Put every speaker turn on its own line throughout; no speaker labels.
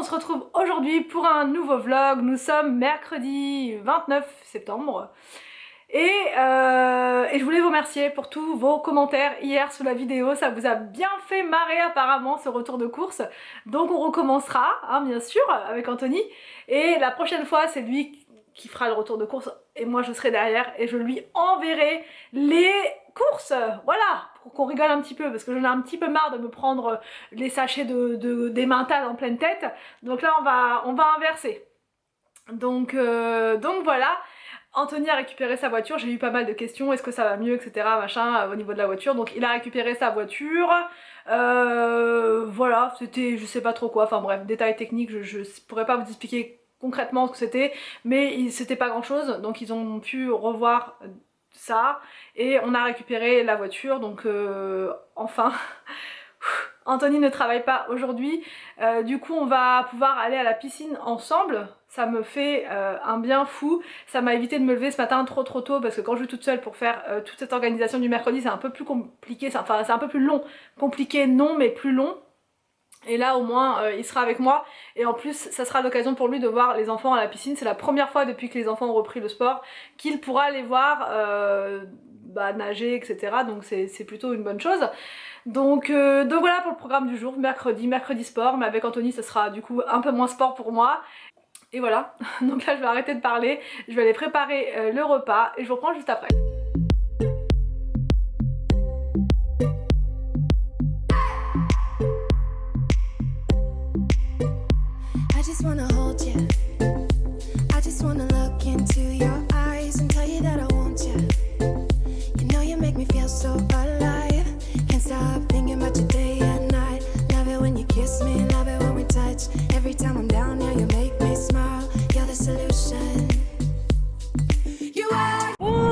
se retrouve aujourd'hui pour un nouveau vlog. Nous sommes mercredi 29 septembre. Et je voulais vous remercier pour tous vos commentaires hier sous la vidéo. Ça vous a bien fait marrer apparemment ce retour de course. Donc on recommencera, hein, bien sûr, avec Anthony. Et la prochaine fois, c'est lui qui fera le retour de course et moi je serai derrière et je lui enverrai les courses, voilà, pour qu'on rigole un petit peu parce que j'en ai un petit peu marre de me prendre les sachets des mentales en pleine tête. Donc là on va inverser. Donc voilà. Anthony a récupéré sa voiture, j'ai eu pas mal de questions, est-ce que ça va mieux, etc. machin, au niveau de la voiture. Donc il a récupéré sa voiture, voilà, c'était je sais pas trop quoi, enfin bref, détails techniques, je pourrais pas vous expliquer concrètement ce que c'était, mais c'était pas grand chose, donc ils ont pu revoir ça, et on a récupéré la voiture, donc enfin... Anthony ne travaille pas aujourd'hui, du coup on va pouvoir aller à la piscine ensemble. Ça me fait un bien fou, ça m'a évité de me lever ce matin trop tôt parce que quand je suis toute seule pour faire toute cette organisation du mercredi c'est un peu plus compliqué, enfin c'est un peu plus long, compliqué non mais plus long. Et là au moins il sera avec moi et en plus ça sera l'occasion pour lui de voir les enfants à la piscine. C'est la première fois depuis que les enfants ont repris le sport qu'il pourra les voir nager, etc. Donc c'est plutôt une bonne chose. Donc voilà pour le programme du jour, mercredi sport, mais avec Anthony ça sera du coup un peu moins sport pour moi. Et voilà, donc là je vais arrêter de parler, je vais aller préparer le repas et je vous reprends juste après.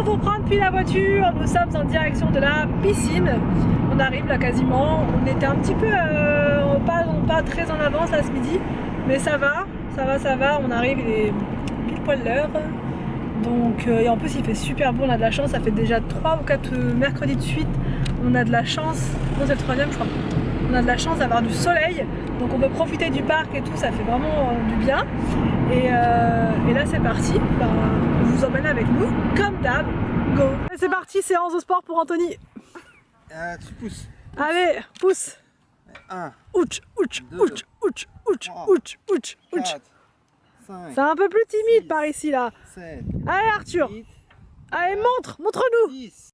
Pour prendre puis la voiture, nous sommes en direction de la piscine. On arrive là quasiment, on était un petit peu pas très en avance là ce midi, mais ça va, on arrive, il est pile poil l'heure. Donc et en plus il fait super beau, on a de la chance, ça fait déjà 3 ou 4 mercredis de suite, on a de la chance, non c'est le 3e je crois, on a de la chance d'avoir du soleil, donc on peut profiter du parc et tout, ça fait vraiment du bien. Et là c'est parti, on vous emmène avec nous, comme d'hab, go. C'est parti, séance de sport pour Anthony.
Tu pousses.
Allez, pousse.
1,
ouch, ouch,
2,
ouch, ouch, ouch,
3,
ouch, ouch, ouch.
4, 5,
c'est un peu plus timide
6,
par ici là.
7,
allez Arthur,
8,
allez montre-nous.
10.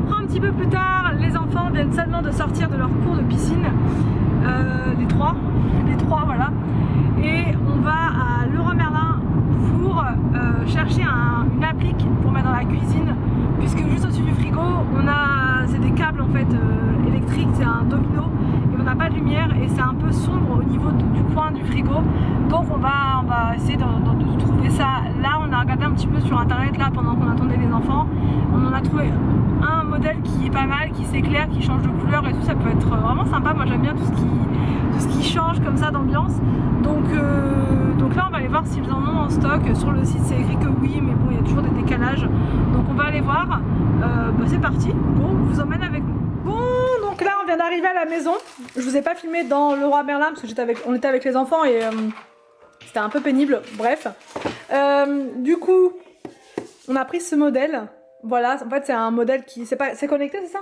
Un petit peu plus tard, les enfants viennent seulement de sortir de leur cours de piscine, les trois voilà, et on va à Leroy Merlin pour chercher une applique pour mettre dans la cuisine, puisque juste au-dessus du frigo c'est des câbles en fait électriques, c'est un domino et on n'a pas de lumière et c'est un peu sombre au niveau du coin du frigo, donc on va essayer de trouver ça. Là on a regardé un petit peu sur internet là pendant qu'on attendait les enfants, on en a trouvé un modèle qui est pas mal, qui s'éclaire, qui change de couleur et tout, ça peut être vraiment sympa. Moi j'aime bien tout ce qui change comme ça d'ambiance. Donc là on va aller voir s'ils en ont en stock. Sur le site c'est écrit que oui, mais bon il y a toujours des décalages. Donc on va aller voir. C'est parti, bon, on vous emmène avec nous. Bon, donc là on vient d'arriver à la maison. Je vous ai pas filmé dans Leroy Merlin parce que on était avec les enfants et c'était un peu pénible, bref. Du coup, on a pris ce modèle. Voilà, en fait c'est un modèle qui... C'est connecté, c'est ça?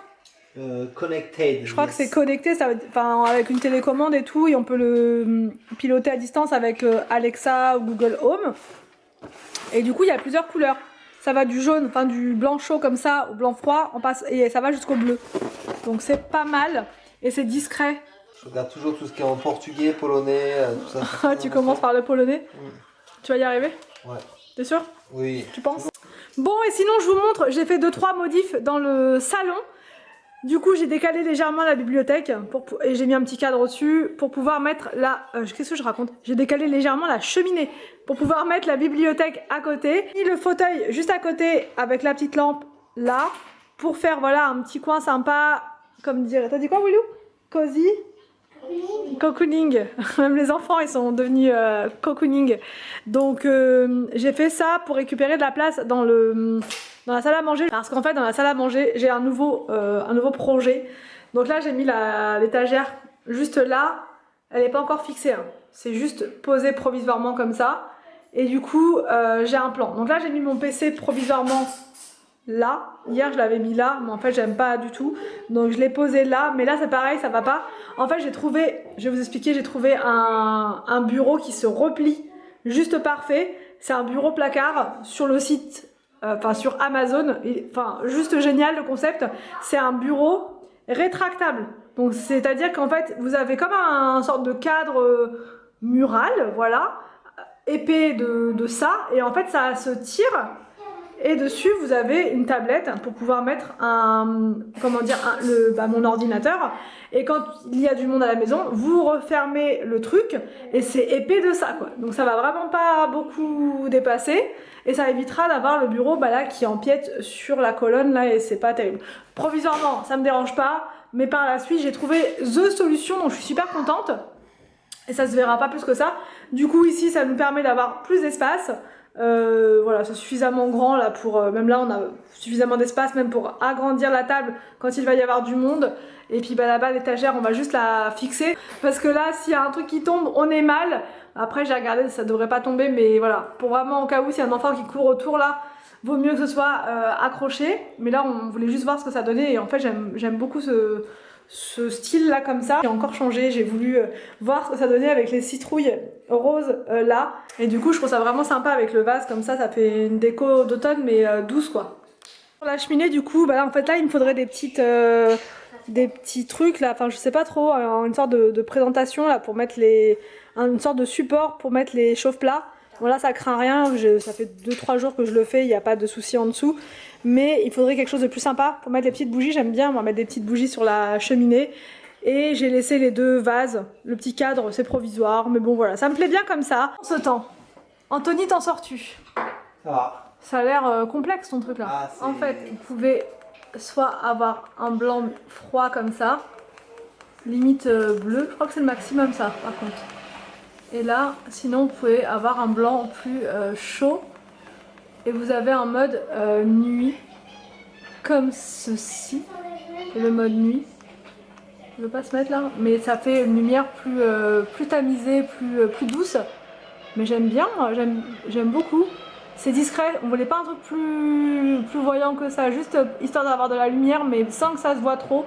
Connected.
Je crois que c'est connecté, ça, enfin, avec une télécommande et tout, et on peut le piloter à distance avec Alexa ou Google Home. Et du coup, il y a plusieurs couleurs. Ça va du jaune, enfin du blanc chaud comme ça, au blanc froid, on passe, et ça va jusqu'au bleu. Donc c'est pas mal, et c'est discret.
Je regarde toujours tout ce qui est en portugais, polonais, tout ça.
Tu commences par le polonais. Tu vas y arriver?
Ouais.
T'es sûr?
Oui.
Tu penses? Bon, et sinon je vous montre, j'ai fait 2-3 modifs dans le salon. Du coup, j'ai décalé légèrement la bibliothèque et j'ai mis un petit cadre au-dessus pour pouvoir mettre la... qu'est-ce que je raconte? J'ai décalé légèrement la cheminée pour pouvoir mettre la bibliothèque à côté. Et le fauteuil juste à côté avec la petite lampe là pour faire voilà un petit coin sympa. Comme dire... T'as dit quoi, Willou? Cozy? Cocooning. Même les enfants, ils sont devenus cocooning. Donc, j'ai fait ça pour récupérer de la place dans la salle à manger, parce qu'en fait dans la salle à manger j'ai un nouveau projet. Donc là j'ai mis l'étagère juste là, elle n'est pas encore fixée, hein. C'est juste posé provisoirement comme ça, et du coup j'ai un plan. Donc là j'ai mis mon PC provisoirement là, hier je l'avais mis là, mais en fait j'aime pas du tout, donc je l'ai posé là, mais là c'est pareil, ça va pas. En fait j'ai trouvé, je vais vous expliquer, j'ai trouvé un bureau qui se replie juste parfait. C'est un bureau placard sur le site, enfin sur Amazon, enfin juste génial le concept. C'est un bureau rétractable, donc c'est à dire qu'en fait vous avez comme un sorte de cadre mural, voilà, épais de ça, et en fait ça se tire, et dessus vous avez une tablette pour pouvoir mettre mon ordinateur, et quand il y a du monde à la maison vous refermez le truc et c'est épais de ça quoi. Donc ça va vraiment pas beaucoup dépasser, et ça évitera d'avoir le bureau là qui empiète sur la colonne là, et c'est pas terrible. Provisoirement ça me dérange pas, mais par la suite j'ai trouvé the solution, donc je suis super contente, et ça se verra pas plus que ça. Du coup ici ça nous permet d'avoir plus d'espace. Voilà, c'est suffisamment grand là pour... même là on a suffisamment d'espace même pour agrandir la table quand il va y avoir du monde. Et puis là-bas l'étagère on va juste la fixer, parce que là s'il y a un truc qui tombe on est mal. Après j'ai regardé, ça devrait pas tomber, mais voilà, pour vraiment au cas où s'il y a un enfant qui court autour là, vaut mieux que ce soit accroché. Mais là on voulait juste voir ce que ça donnait, et en fait j'aime beaucoup ce style là comme ça. J'ai encore changé, j'ai voulu voir ce que ça donnait avec les citrouilles roses là, et du coup je trouve ça vraiment sympa avec le vase comme ça fait une déco d'automne mais douce quoi. Pour la cheminée du coup, là en fait là il me faudrait des petits trucs là, enfin je sais pas trop, une sorte de présentation là pour mettre une sorte de support pour mettre les chauffe-plats. Bon là ça craint rien, ça fait 2-3 jours que je le fais, il n'y a pas de souci en dessous. Mais il faudrait quelque chose de plus sympa pour mettre les petites bougies. J'aime bien moi mettre des petites bougies sur la cheminée. Et j'ai laissé les 2 vases. Le petit cadre c'est provisoire, mais bon voilà, ça me plaît bien comme ça. En ce temps, Anthony, t'en sors-tu? Ça a l'air complexe ton truc là. En fait, vous pouvez soit avoir un blanc froid comme ça, limite bleu, je crois que c'est le maximum ça par contre. Et là, sinon vous pouvez avoir un blanc plus chaud. Et vous avez un mode nuit, comme ceci, le mode nuit. Je veux pas se mettre là, mais ça fait une lumière plus tamisée, plus douce. Mais j'aime bien, j'aime beaucoup. C'est discret, on voulait pas un truc plus voyant que ça, juste histoire d'avoir de la lumière, mais sans que ça se voit trop.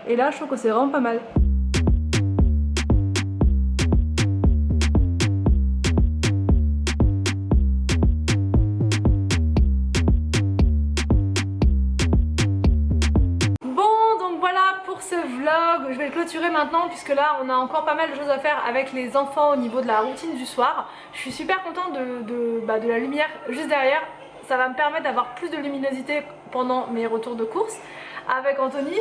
Et là, je trouve que c'est vraiment pas mal. Ce vlog, je vais le clôturer maintenant puisque là on a encore pas mal de choses à faire avec les enfants au niveau de la routine du soir. Je suis super contente de la lumière juste derrière, ça va me permettre d'avoir plus de luminosité pendant mes retours de course avec Anthony.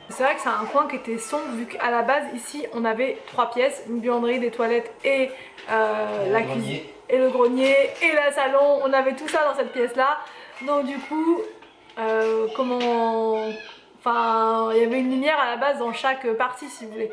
C'est vrai que c'est un coin qui était sombre vu qu'à la base ici on avait 3 pièces, une buanderie, des toilettes et la cuisine et le grenier et la salon, on avait tout ça dans cette pièce là. Donc du coup il y avait une lumière à la base dans chaque partie si vous voulez.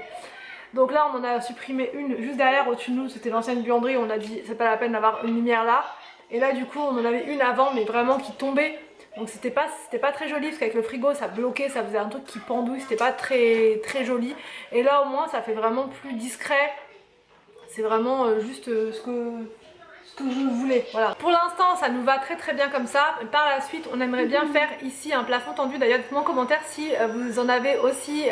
Donc là on en a supprimé une juste derrière au-dessus de nous, c'était l'ancienne buanderie, on a dit c'est pas la peine d'avoir une lumière là. Et là du coup on en avait une avant mais vraiment qui tombait. Donc c'était pas très joli parce qu'avec le frigo ça bloquait, ça faisait un truc qui pendouille, c'était pas très joli. Et là au moins ça fait vraiment plus discret. C'est vraiment juste ce ce que je voulais. Voilà. Pour l'instant ça nous va très bien comme ça. Par la suite on aimerait bien faire ici un plafond tendu. D'ailleurs dites-moi en commentaire si vous en avez aussi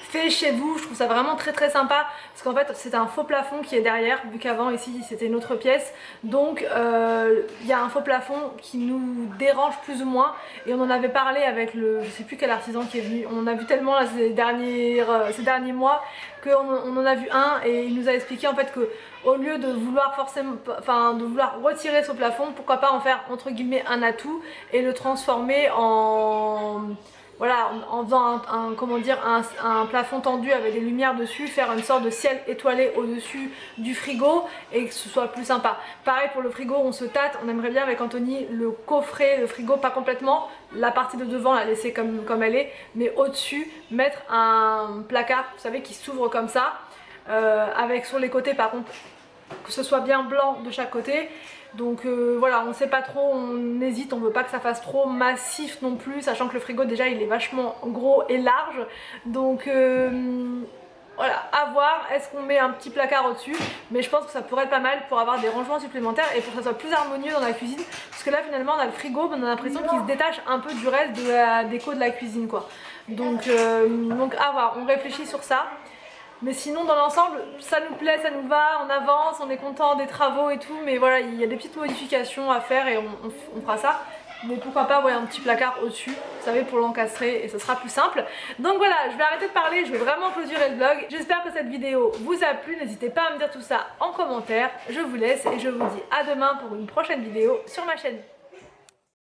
fait chez vous. Je trouve ça vraiment très sympa parce qu'en fait c'est un faux plafond qui est derrière, vu qu'avant ici c'était une autre pièce, donc il y a un faux plafond qui nous dérange plus ou moins, et on en avait parlé avec le, je sais plus quel artisan qui est venu, on en a vu tellement là, ces derniers mois qu'on en a vu un, et il nous a expliqué en fait que au lieu de vouloir forcément, enfin de vouloir retirer ce plafond, pourquoi pas en faire entre guillemets un atout et le transformer en, voilà, en faisant comment dire, un plafond tendu avec des lumières dessus, faire une sorte de ciel étoilé au-dessus du frigo et que ce soit plus sympa. Pareil pour le frigo, on se tâte, on aimerait bien avec Anthony le coffrer, le frigo, pas complètement, la partie de devant la laisser comme elle est, mais au-dessus mettre un placard, vous savez, qui s'ouvre comme ça, avec sur les côtés par contre que ce soit bien blanc de chaque côté. Donc voilà, on sait pas trop, on hésite, on veut pas que ça fasse trop massif non plus, sachant que le frigo déjà il est vachement gros et large. Donc voilà, à voir, est-ce qu'on met un petit placard au-dessus, mais je pense que ça pourrait être pas mal pour avoir des rangements supplémentaires et pour que ça soit plus harmonieux dans la cuisine, parce que là finalement on a le frigo, mais on a l'impression qu'il se détache un peu du reste de la déco de la cuisine quoi. Donc à voir, on réfléchit sur ça. Mais sinon dans l'ensemble ça nous plaît, ça nous va, on avance, on est content des travaux et tout, mais voilà, il y a des petites modifications à faire et on fera ça. Mais pourquoi pas un petit placard au-dessus, vous savez, pour l'encastrer, et ce sera plus simple. Donc voilà, je vais arrêter de parler, je vais vraiment clôturer le vlog. J'espère que cette vidéo vous a plu, n'hésitez pas à me dire tout ça en commentaire. Je vous laisse et je vous dis à demain pour une prochaine vidéo sur ma chaîne.